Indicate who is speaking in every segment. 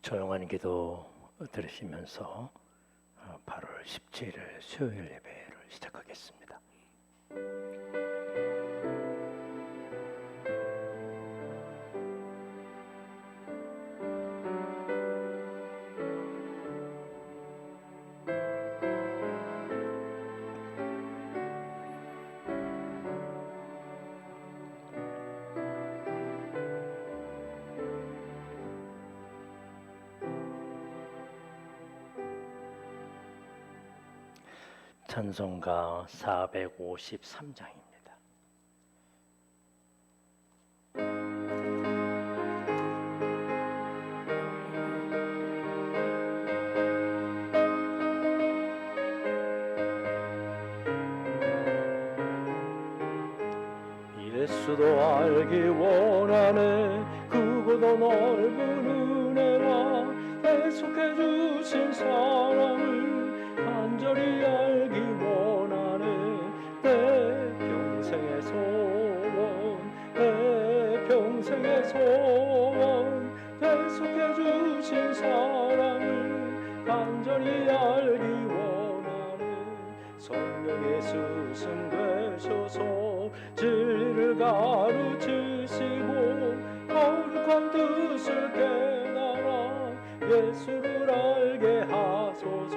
Speaker 1: 조용한 기도 들으시면서 8월 17일 수요일 예배를 시작하겠습니다. 찬송가 453장입니다. 예수도 알기 원하네. 크고도 넓은 은혜와 계속해 주신 사랑을 간절히 알기 원하네. 내 평생의 소원, 내 평생의 소원, 계속해 주신 사랑을 간절히 알기 원하네. 성령의 스승 되셔서 진리를 가르치시고 거룩한 뜻을 깨달아 예수를 알게 하소서.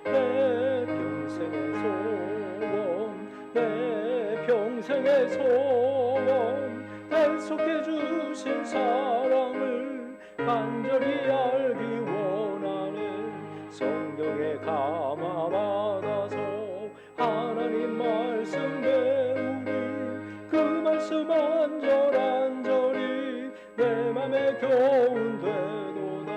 Speaker 1: 내 평생의 소원, 내 평생의 소원, 계속해 주신 사랑을 간절히 알기 원하네. 성경에 감화 받아서 하나님 말씀 배우니 그 말씀 안절안절히 내 맘에 교훈 되도다.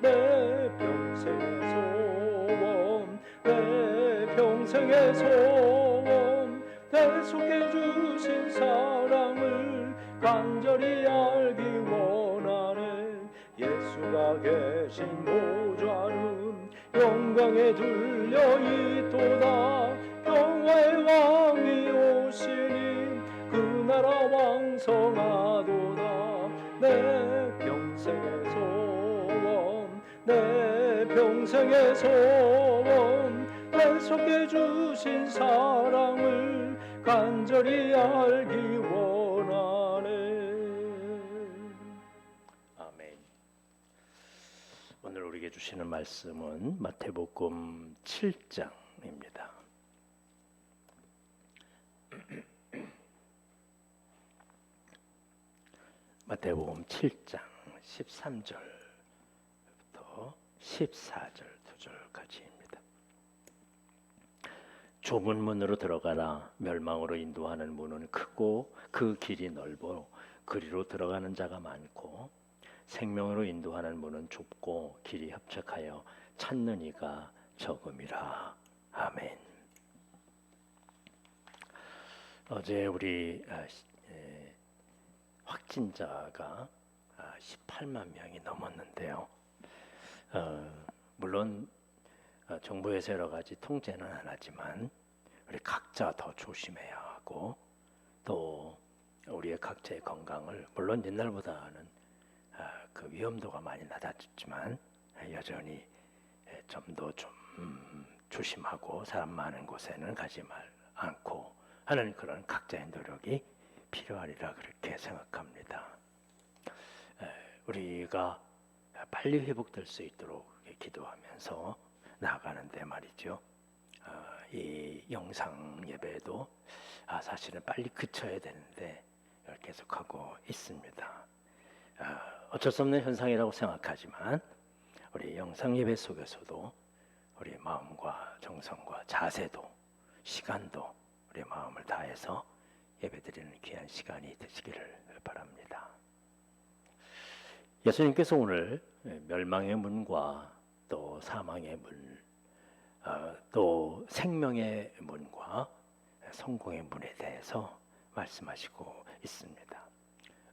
Speaker 1: 내 평생의 소원, 내 평생의 소원, 계속해 주신 사랑을 간절히 알기 원하네. 예수가 계신 보좌는 영광에 둘려 있도다. 평화의 왕이 오시니 그 나라 왕성하도다. 내 평생의 소원, 내 평생의 소원, 계속해 주신 사랑을 간절히 알기 원하네. 아멘. 오늘 우리에게 주시는 말씀은 마태복음 7장입니다. 마태복음 7장 13절부터 14절 2절까지입니다. 좁은 문으로 들어가라. 멸망으로 인도하는 문은 크고 그 길이 넓어 그리로 들어가는 자가 많고 생명으로 인도하는 문은 좁고 길이 협착하여 찾는 이가 적음이라. 아멘. 어제 우리 확진자가 18만 명이 넘었는데요. 물론 정부에서 여러 가지 통제는 안 하지만 우리 각자 더 조심해야 하고 또 우리의 각자의 건강을 물론 옛날보다는 그 위험도가 많이 낮아졌지만 여전히 좀 더 조심하고 사람 많은 곳에는 가지 않고 하는 그런 각자의 노력이 필요하리라 그렇게 생각합니다. 우리가 빨리 회복될 수 있도록 기도하면서 나아가는데 말이죠. 이 영상 예배도 사실은 빨리 그쳐야 되는데 계속하고 있습니다. 어쩔 수 없는 현상이라고 생각하지만 우리 영상 예배 속에서도 우리 마음과 정성과 자세도 시간도 우리 마음을 다해서 예배드리는 귀한 시간이 되시기를 바랍니다. 예수님께서 오늘 멸망의 문과 또 사망의 문, 또 생명의 문과 성공의 문에 대해서 말씀하시고 있습니다.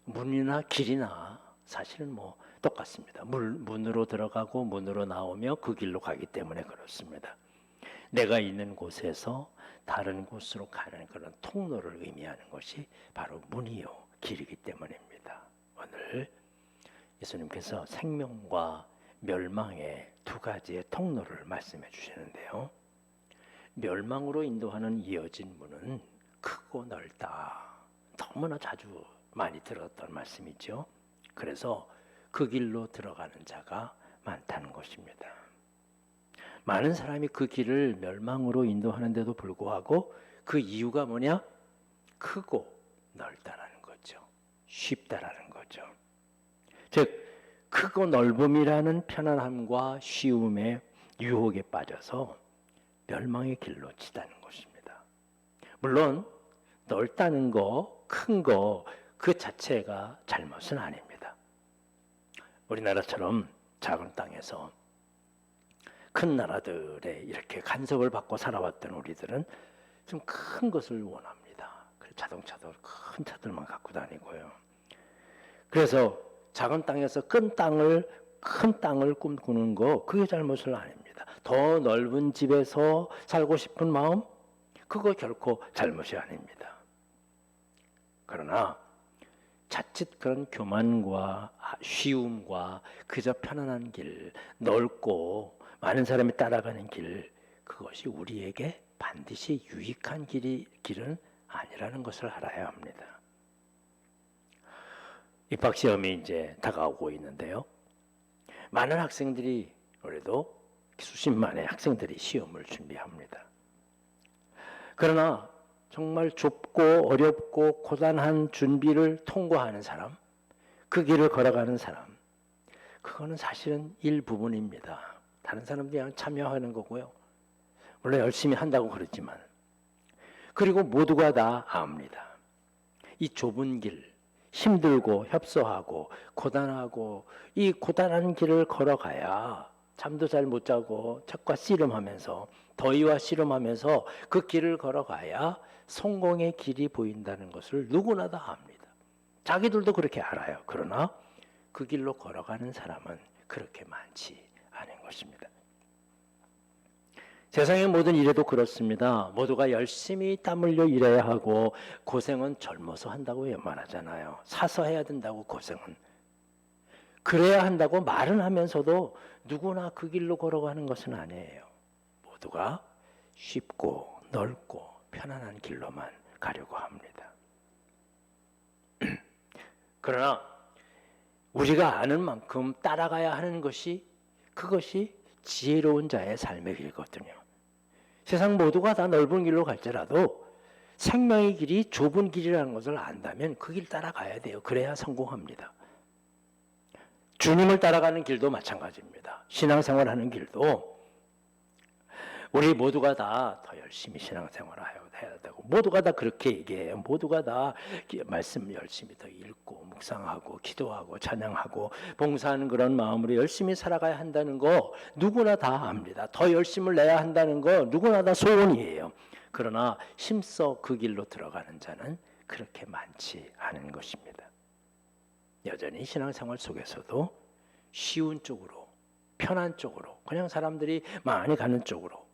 Speaker 1: 문이나 길이나 사실은 똑같습니다. 문으로 들어가고 문으로 나오며 그 길로 가기 때문에 그렇습니다. 내가 있는 곳에서 다른 곳으로 가는 그런 통로를 의미하는 것이 바로 문이요 길이기 때문입니다. 오늘 예수님께서 생명과 멸망의 두 가지의 통로를 말씀해 주시는데요. 멸망으로 인도하는 이어진 문은 크고 넓다. 너무나 자주 많이 들었던 말씀이죠. 그래서 그 길로 들어가는 자가 많다는 것입니다. 많은 사람이 그 길을 멸망으로 인도하는데도 불구하고 그 이유가 뭐냐? 크고 넓다라는 거죠. 쉽다라는 거죠. 즉 크고 넓음이라는 편안함과 쉬움의 유혹에 빠져서 멸망의 길로 치닫는 것입니다. 물론 넓다는 거, 큰 거 그 자체가 잘못은 아닙니다. 우리나라처럼 작은 땅에서 큰 나라들에 이렇게 간섭을 받고 살아왔던 우리들은 좀 큰 것을 원합니다. 그래서 자동차도 큰 차들만 갖고 다니고요. 그래서 작은 땅에서 큰 땅을 꿈꾸는 거 그게 잘못은 아닙니다. 더 넓은 집에서 살고 싶은 마음 그거 결코 잘못이 아닙니다. 그러나 자칫 그런 교만과 쉬움과 그저 편안한 길, 넓고 많은 사람이 따라가는 길 그것이 우리에게 반드시 유익한 길은 아니라는 것을 알아야 합니다. 입학시험이 이제 다가오고 있는데요. 많은 학생들이 올해도 수십만의 학생들이 시험을 준비합니다. 그러나 정말 좁고 어렵고 고단한 준비를 통과하는 사람, 그 길을 걸어가는 사람, 그거는 사실은 일부분입니다. 다른 사람들이 그냥 참여하는 거고요. 물론 열심히 한다고 그러지만 그리고 모두가 다 압니다. 이 좁은 길, 힘들고 협소하고 고단하고 이 고단한 길을 걸어가야 잠도 잘 못 자고 책과 씨름하면서 더위와 씨름하면서 그 길을 걸어가야 성공의 길이 보인다는 것을 누구나 다 압니다. 자기들도 그렇게 알아요. 그러나 그 길로 걸어가는 사람은 그렇게 많지 않은 것입니다. 세상의 모든 일에도 그렇습니다. 모두가 열심히 땀 흘려 일해야 하고 고생은 젊어서 한다고 말하잖아요. 사서 해야 된다고 고생은. 그래야 한다고 말은 하면서도 누구나 그 길로 걸어가는 것은 아니에요. 모두가 쉽고 넓고 편안한 길로만 가려고 합니다. 그러나 우리가 아는 만큼 따라가야 하는 것이 그것이 지혜로운 자의 삶의 길이거든요. 세상 모두가 다 넓은 길로 갈지라도 생명의 길이 좁은 길이라는 것을 안다면 그 길 따라가야 돼요. 그래야 성공합니다. 주님을 따라가는 길도 마찬가지입니다. 신앙생활하는 길도 우리 모두가 다 더 열심히 신앙생활을 해야 되고 모두가 다 그렇게 얘기해요. 모두가 다 말씀 열심히 더 읽고 묵상하고 기도하고 찬양하고 봉사하는 그런 마음으로 열심히 살아가야 한다는 거 누구나 다 압니다. 더 열심을 내야 한다는 거 누구나 다 소원이에요. 그러나 힘써 그 길로 들어가는 자는 그렇게 많지 않은 것입니다. 여전히 신앙생활 속에서도 쉬운 쪽으로 편한 쪽으로 그냥 사람들이 많이 가는 쪽으로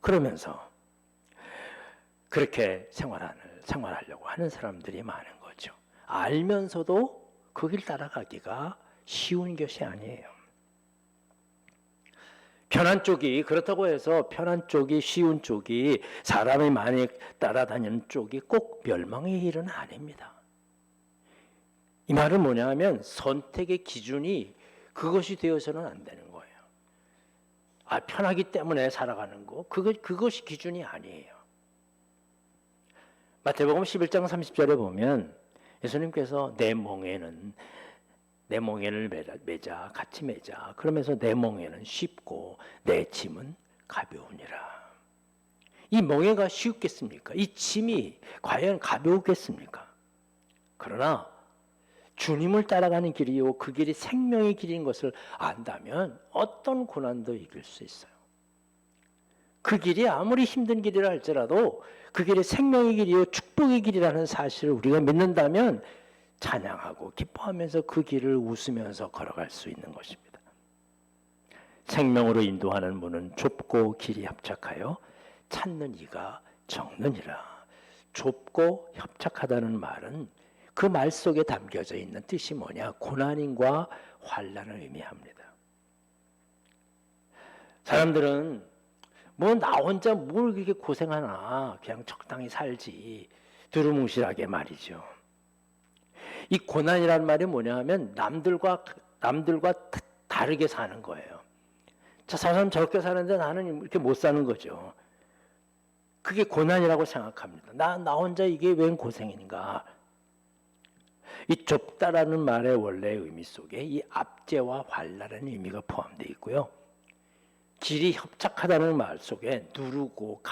Speaker 1: 그러면서 그렇게 생활하려고 하는 사람들이 많은 거죠. 알면서도 그 길 따라가기가 쉬운 것이 아니에요. 편한 쪽이 그렇다고 해서 편한 쪽이 쉬운 쪽이 사람이 많이 따라다니는 쪽이 꼭 멸망의 길은 아닙니다. 이 말은 뭐냐 하면 선택의 기준이 그것이 되어서는 안 되는 거예요. 편하기 때문에 살아가는 거 그것이 기준이 아니에요. 마태복음 11장 30절에 보면 예수님께서 내 멍에는 매자 같이 매자 그러면서 내 멍에는 쉽고 내 짐은 가벼우니라. 이 멍에가 쉽겠습니까? 이 짐이 과연 가벼우겠습니까? 그러나 주님을 따라가는 길이요 그 길이 생명의 길인 것을 안다면 어떤 고난도 이길 수 있어요. 그 길이 아무리 힘든 길이라 할지라도 그 길이 생명의 길이요 축복의 길이라는 사실을 우리가 믿는다면 찬양하고 기뻐하면서 그 길을 웃으면서 걸어갈 수 있는 것입니다. 생명으로 인도하는 문은 좁고 길이 협착하여 찾는 이가 적느니라. 좁고 협착하다는 말은 그 말 속에 담겨져 있는 뜻이 뭐냐? 고난과 환난을 의미합니다. 사람들은 뭐 나 혼자 뭘 그렇게 고생하나, 그냥 적당히 살지, 두루뭉실하게 말이죠. 이 고난이라는 말이 뭐냐 하면 남들과 다르게 사는 거예요. 저 사람 저렇게 사는데 나는 이렇게 못 사는 거죠. 그게 고난이라고 생각합니다. 나 혼자 이게 웬 고생인가. 이 좁다라는 말의 원래 의미 속에 이 압제와 환난의 의미가 포함되어 있고요. 길이 협착하다는 말 속에 누르고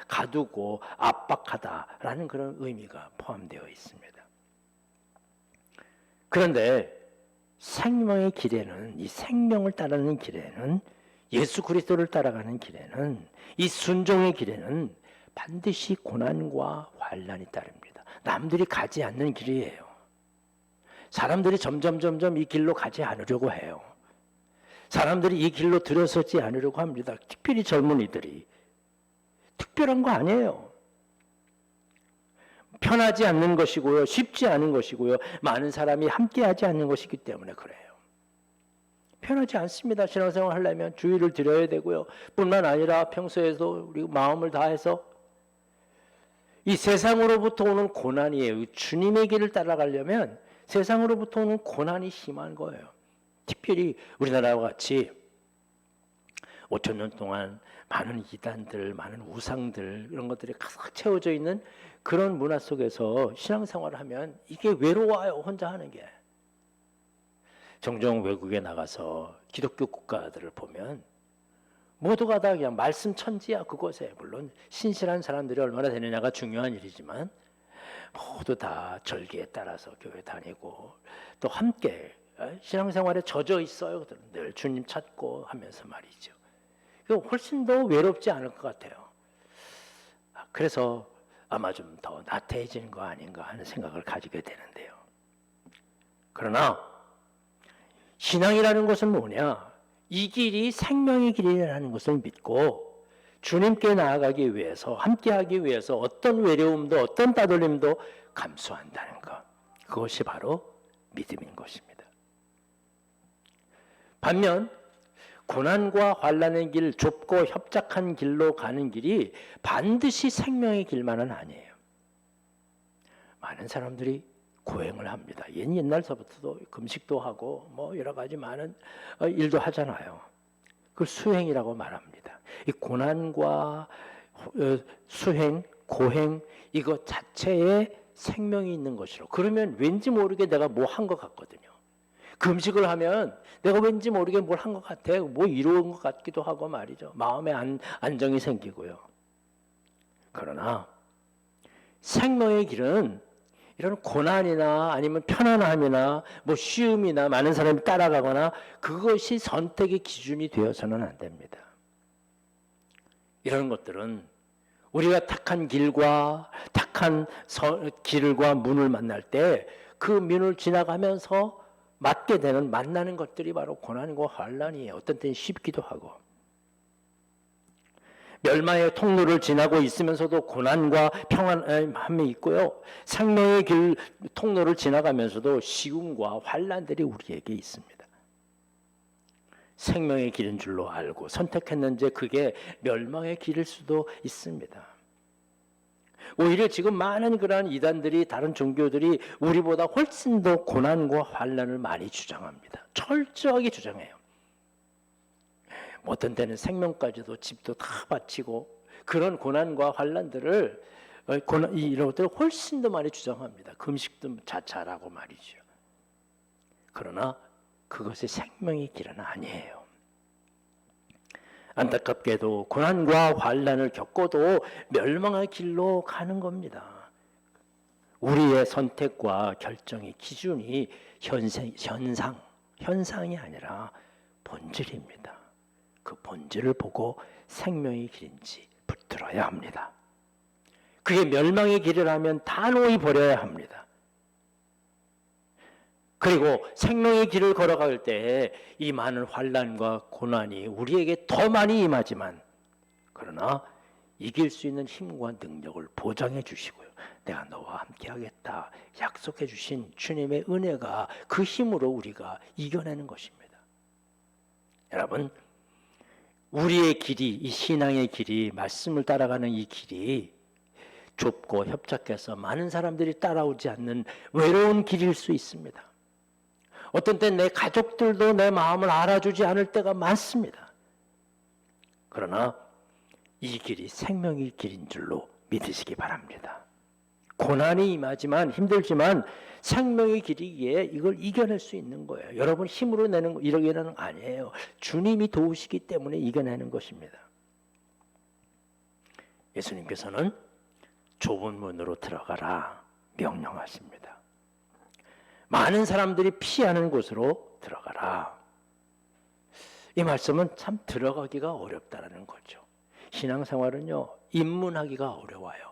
Speaker 1: 가두고 압박하다라는 그런 의미가 포함되어 있습니다. 그런데 생명의 길에는, 이 생명을 따르는 길에는, 예수 그리스도를 따라가는 길에는, 이 순종의 길에는 반드시 고난과 환난이 따릅니다. 남들이 가지 않는 길이에요. 사람들이 점점 이 길로 가지 않으려고 해요. 사람들이 이 길로 들어서지 않으려고 합니다. 특별히 젊은이들이. 특별한 거 아니에요. 편하지 않는 것이고요. 쉽지 않은 것이고요. 많은 사람이 함께하지 않는 것이기 때문에 그래요. 편하지 않습니다. 신앙생활 하려면 주의를 드려야 되고요. 뿐만 아니라 평소에도 우리 마음을 다해서 이 세상으로부터 오는 고난이에요. 주님의 길을 따라가려면 세상으로부터 오는 고난이 심한 거예요. 특별히 우리나라와 같이 5천 년 동안 많은 이단들, 많은 우상들 이런 것들이 가득 채워져 있는 그런 문화 속에서 신앙생활을 하면 이게 외로워요. 혼자 하는 게. 종종 외국에 나가서 기독교 국가들을 보면 모두가 다 그냥 말씀 천지야 그곳에. 물론 신실한 사람들이 얼마나 되느냐가 중요한 일이지만 모두 다 절기에 따라서 교회 다니고 또 함께 신앙생활에 젖어 있어요. 늘 주님 찾고 하면서 말이죠. 훨씬 더 외롭지 않을 것 같아요. 그래서 아마 좀 더 나태해지는 거 아닌가 하는 생각을 가지게 되는데요. 그러나 신앙이라는 것은 뭐냐? 이 길이 생명의 길이라는 것을 믿고 주님께 나아가기 위해서, 함께하기 위해서 어떤 외로움도 어떤 따돌림도 감수한다는 것. 그것이 바로 믿음인 것입니다. 반면 고난과 환난의 길, 좁고 협착한 길로 가는 길이 반드시 생명의 길만은 아니에요. 많은 사람들이 고행을 합니다. 옛날서부터도 금식도 하고 뭐 여러 가지 많은 일도 하잖아요. 그걸 수행이라고 말합니다. 이 고난과 수행, 고행 이것 자체에 생명이 있는 것이로. 그러면 왠지 모르게 내가 뭐 한 것 같거든요. 금식을 하면 내가 왠지 모르게 뭘 한 것 같아. 뭐 이루은 것 같기도 하고 말이죠. 마음에 안정이 생기고요. 그러나 생명의 길은 이런 고난이나 아니면 편안함이나 뭐 쉬움이나 많은 사람이 따라가거나 그것이 선택의 기준이 되어서는 안 됩니다. 이런 것들은 우리가 탁한 길과 길과 문을 만날 때 그 문을 지나가면서 맞게 되는 만나는 것들이 바로 고난과 환난이에요. 어떤 때는 쉽기도 하고. 멸망의 통로를 지나고 있으면서도 고난과 평안함이 있고요. 생명의 길 통로를 지나가면서도 시움과 환난들이 우리에게 있습니다. 생명의 길인 줄로 알고 선택했는지 그게 멸망의 길일 수도 있습니다. 오히려 지금 많은 그러한 이단들이, 다른 종교들이 우리보다 훨씬 더 고난과 환난을 많이 주장합니다. 철저하게 주장해요. 어떤 때는 생명까지도 집도 다 바치고 그런 고난과 환난들을 이런 것들을 훨씬 더 많이 주장합니다. 금식도 자차라고 말이죠. 그러나 그것이 생명의 길은 아니에요. 안타깝게도 고난과 환난을 겪어도 멸망의 길로 가는 겁니다. 우리의 선택과 결정의 기준이 현상이 아니라 본질입니다. 그 본질을 보고 생명의 길인지 붙들어야 합니다. 그게 멸망의 길이라면 단호히 버려야 합니다. 그리고 생명의 길을 걸어갈 때 이 많은 환난과 고난이 우리에게 더 많이 임하지만 그러나 이길 수 있는 힘과 능력을 보장해 주시고요. 내가 너와 함께 하겠다 약속해 주신 주님의 은혜가 그 힘으로 우리가 이겨내는 것입니다. 여러분, 우리의 길이, 이 신앙의 길이, 말씀을 따라가는 이 길이 좁고 협착해서 많은 사람들이 따라오지 않는 외로운 길일 수 있습니다. 어떤 때 내 가족들도 내 마음을 알아주지 않을 때가 많습니다. 그러나 이 길이 생명의 길인 줄로 믿으시기 바랍니다. 고난이 임하지만, 힘들지만 생명의 길이기에 이걸 이겨낼 수 있는 거예요. 여러분 힘으로 이러기는 아니에요. 주님이 도우시기 때문에 이겨내는 것입니다. 예수님께서는 좁은 문으로 들어가라 명령하십니다. 많은 사람들이 피하는 곳으로 들어가라. 이 말씀은 참 들어가기가 어렵다는 거죠. 신앙생활은요, 입문하기가 어려워요.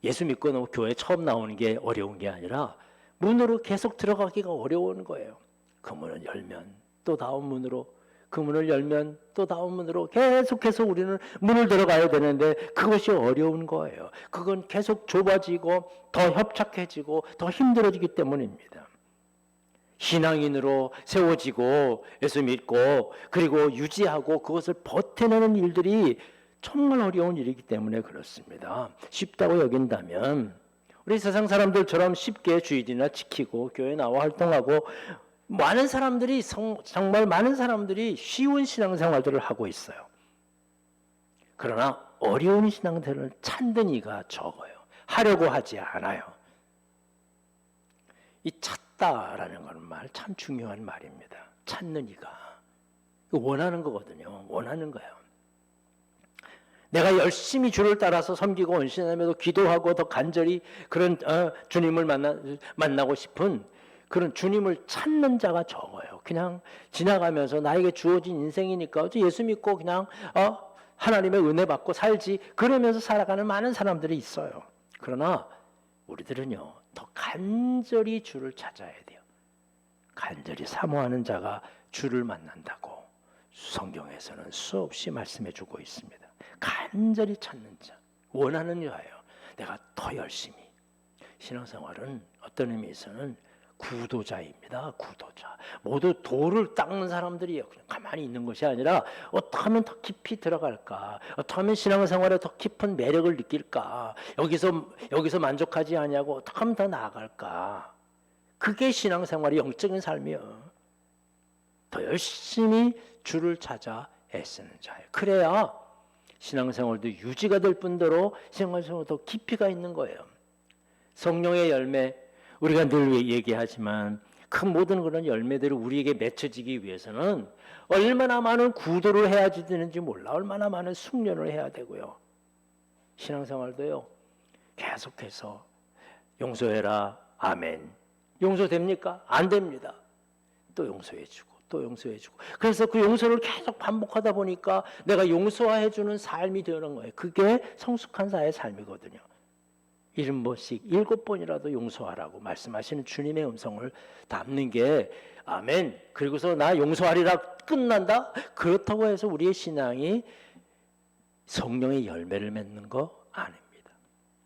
Speaker 1: 예수 믿고 교회 처음 나오는 게 어려운 게 아니라 문으로 계속 들어가기가 어려운 거예요. 그 문을 열면 또 다음 문으로, 그 문을 열면 또 다음 문으로 계속해서 우리는 문을 들어가야 되는데 그것이 어려운 거예요. 그건 계속 좁아지고 더 협착해지고 더 힘들어지기 때문입니다. 신앙인으로 세워지고 예수 믿고 그리고 유지하고 그것을 버텨내는 일들이 정말 어려운 일이기 때문에 그렇습니다. 쉽다고 여긴다면 우리 세상 사람들처럼 쉽게 주일이나 지키고 교회 나와 활동하고 많은 사람들이 정말 많은 사람들이 쉬운 신앙생활들을 하고 있어요. 그러나 어려운 신앙생활을 찾는 이가 적어요. 하려고 하지 않아요. 이 찾다라는 건 말 참 중요한 말입니다. 찾는 이가 원하는 거거든요. 원하는 거예요. 내가 열심히 주를 따라서 섬기고 헌신하면서 기도하고 더 간절히 그런 주님을 만나고 싶은 그런 주님을 찾는 자가 적어요. 그냥 지나가면서 나에게 주어진 인생이니까 예수 믿고 그냥 하나님의 은혜 받고 살지 그러면서 살아가는 많은 사람들이 있어요. 그러나 우리들은요 더 간절히 주를 찾아야 돼요. 간절히 사모하는 자가 주를 만난다고 성경에서는 수없이 말씀해 주고 있습니다. 간절히 찾는 자, 원하는 자예요. 내가 더 열심히. 신앙생활은 어떤 의미에서는 구도자입니다. 구도자. 모두 돌을 닦는 사람들이에요. 그냥 가만히 있는 것이 아니라 어떻게 하면 더 깊이 들어갈까? 어떻게 하면 신앙생활에 더 깊은 매력을 느낄까? 여기서 만족하지 않냐고 어떻게 하면 더 나아갈까? 그게 신앙생활의 영적인 삶이에요. 더 열심히 주를 찾아 애쓰는 자예요. 그래야 신앙생활도 유지가 될 뿐더러 신앙생활도 더 깊이가 있는 거예요. 성령의 열매, 우리가 늘 얘기하지만 그 모든 그런 열매들을 우리에게 맺혀지기 위해서는 얼마나 많은 구도를 해야 되는지 몰라. 얼마나 많은 숙련을 해야 되고요. 신앙생활도요. 계속해서 용서해라. 아멘. 용서됩니까? 안 됩니다. 또 용서해주고 또 용서해주고. 그래서 그 용서를 계속 반복하다 보니까 내가 용서해주는 삶이 되는 거예요. 그게 성숙한 자의 삶이거든요. 70번씩 7번이라도 용서하라고 말씀하시는 주님의 음성을 담는 게 아멘. 그리고서 나 용서하리라 끝난다? 그렇다고 해서 우리의 신앙이 성령의 열매를 맺는 거 아닙니다.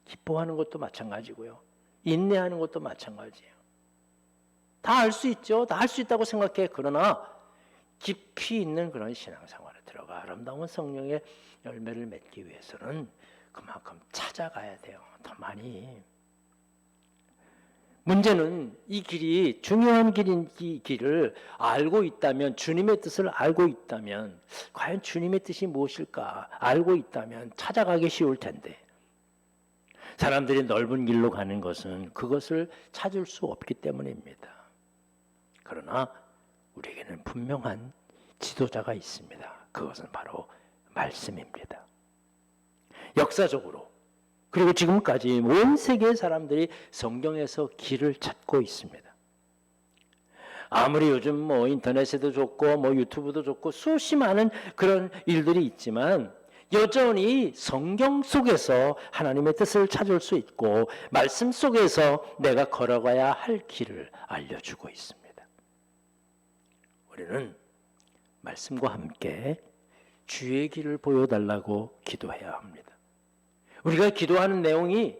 Speaker 1: 기뻐하는 것도 마찬가지고요. 인내하는 것도 마찬가지예요. 다 할 수 있죠. 다 할 수 있다고 생각해. 그러나 깊이 있는 그런 신앙생활에 들어가 아름다운 성령의 열매를 맺기 위해서는 그만큼 찾아가야 돼요. 더 많이. 문제는 이 길이 중요한 길인 이 길을 알고 있다면, 주님의 뜻을 알고 있다면, 과연 주님의 뜻이 무엇일까 알고 있다면 찾아가기 쉬울 텐데, 사람들이 넓은 길로 가는 것은 그것을 찾을 수 없기 때문입니다. 그러나 우리에게는 분명한 지도자가 있습니다. 그것은 바로 말씀입니다. 역사적으로 그리고 지금까지 온 세계의 사람들이 성경에서 길을 찾고 있습니다. 아무리 요즘 인터넷에도 좋고 유튜브도 좋고 수없이 많은 그런 일들이 있지만 여전히 성경 속에서 하나님의 뜻을 찾을 수 있고 말씀 속에서 내가 걸어가야 할 길을 알려주고 있습니다. 우리는 말씀과 함께 주의 길을 보여달라고 기도해야 합니다. 우리가 기도하는 내용이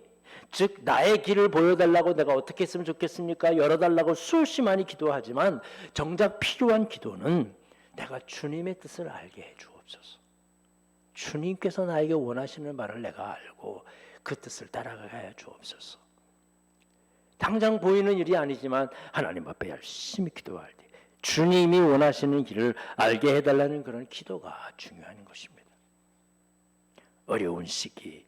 Speaker 1: 즉 나의 길을 보여달라고 내가 어떻게 했으면 좋겠습니까? 열어달라고 수없이 많이 기도하지만 정작 필요한 기도는 내가 주님의 뜻을 알게 해 주옵소서. 주님께서 나에게 원하시는 말을 내가 알고 그 뜻을 따라가게 해 주옵소서. 당장 보이는 일이 아니지만 하나님 앞에 열심히 기도할 때 주님이 원하시는 길을 알게 해달라는 그런 기도가 중요한 것입니다. 어려운 시기,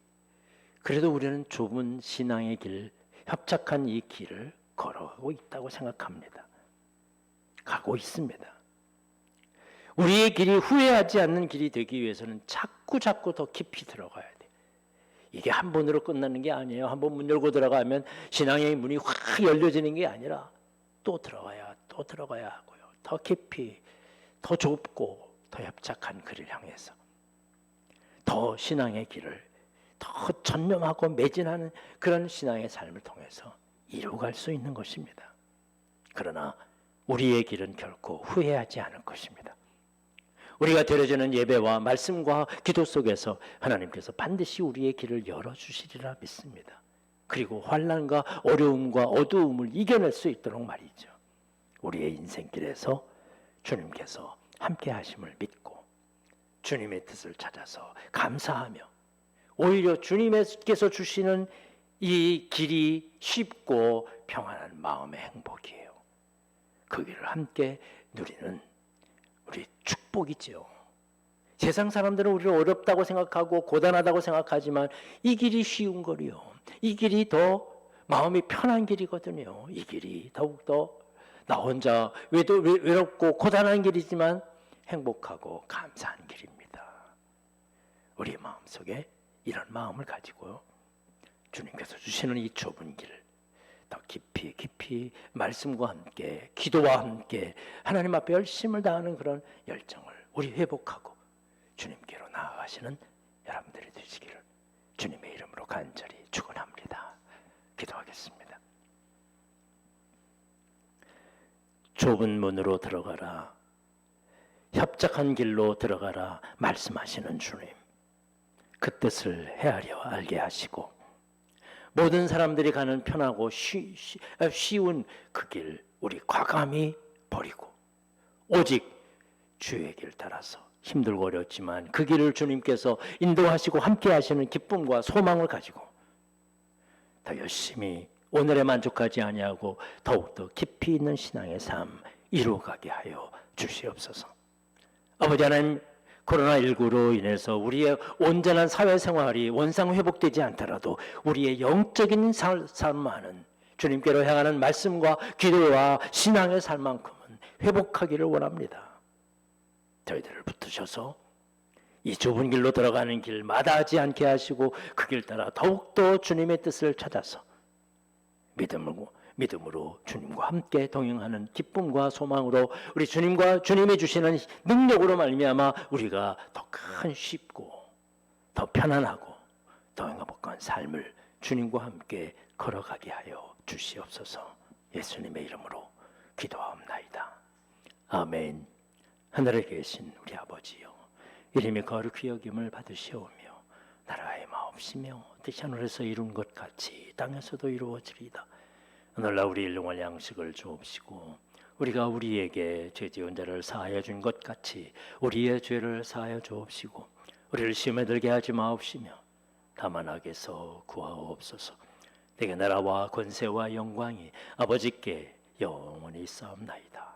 Speaker 1: 그래도 우리는 좁은 신앙의 길, 협착한 이 길을 걸어가고 있다고 생각합니다. 가고 있습니다. 우리의 길이 후회하지 않는 길이 되기 위해서는 자꾸 더 깊이 들어가야 돼. 이게 한 번으로 끝나는 게 아니에요. 한 번 문 열고 들어가면 신앙의 문이 확 열려지는 게 아니라 또 들어가야 하고요. 더 깊이, 더 좁고 더 협착한 길을 향해서 더 신앙의 길을 더 전념하고 매진하는 그런 신앙의 삶을 통해서 이루어갈 수 있는 것입니다. 그러나 우리의 길은 결코 후회하지 않을 것입니다. 우리가 드려지는 예배와 말씀과 기도 속에서 하나님께서 반드시 우리의 길을 열어주시리라 믿습니다. 그리고 환난과 어려움과 어두움을 이겨낼 수 있도록 말이죠. 우리의 인생길에서 주님께서 함께 하심을 믿고 주님의 뜻을 찾아서 감사하며 오히려 주님께서 주시는 이 길이 쉽고 평안한 마음의 행복이에요. 그 길을 함께 누리는 우리 축복이지요. 세상 사람들은 우리를 어렵다고 생각하고 고단하다고 생각하지만 이 길이 쉬운 거리요. 이 길이 더 마음이 편한 길이거든요. 이 길이 더욱더 나 혼자 외롭고 고단한 길이지만 행복하고 감사한 길입니다. 우리 마음속에 이런 마음을 가지고요. 주님께서 주시는 이 좁은 길 더 깊이 말씀과 함께 기도와 함께 하나님 앞에 열심을 다하는 그런 열정을 우리 회복하고 주님께로 나아가시는 여러분들이 되시기를 주님의 이름으로 간절히 축원합니다. 기도하겠습니다. 좁은 문으로 들어가라, 협착한 길로 들어가라 말씀하시는 주님, 그 뜻을 헤아려 알게 하시고 모든 사람들이 가는 편하고 쉬운 그 길 우리 과감히 버리고 오직 주의 길 따라서 힘들고 어렵지만 그 길을 주님께서 인도하시고 함께 하시는 기쁨과 소망을 가지고 더 열심히 오늘에 만족하지 아니하고 더욱더 깊이 있는 신앙의 삶 이루어가게 하여 주시옵소서. 아버지 하나님, 코로나19로 인해서 우리의 온전한 사회생활이 원상 회복되지 않더라도 우리의 영적인 삶만은 주님께로 향하는 말씀과 기도와 신앙의 삶만큼은 회복하기를 원합니다. 저희들을 붙드셔서 이 좁은 길로 들어가는 길 마다하지 않게 하시고 그 길 따라 더욱더 주님의 뜻을 찾아서 믿음으로 주님과 함께 동행하는 기쁨과 소망으로 우리 주님과 주님이 주시는 능력으로 말미암아 우리가 더 큰 쉽고 더 편안하고 더 행복한 삶을 주님과 함께 걸어가게 하여 주시옵소서. 예수님의 이름으로 기도하옵나이다. 아멘. 하늘에 계신 우리 아버지요, 이름이 거룩히 여김을 받으시오며 나라의 마옵시며 뜻이 하늘에서 이룬 것 같이 땅에서도 이루어지리이다. 오늘날 우리 일용할 양식을 주옵시고 우리가 우리에게 죄 지은 자를 사하여 준 것 같이 우리의 죄를 사하여 주옵시고 우리를 시험에 들게 하지 마옵시며 다만 악에서 구하옵소서. 내게 나라와 권세와 영광이 아버지께 영원히 있사옵나이다.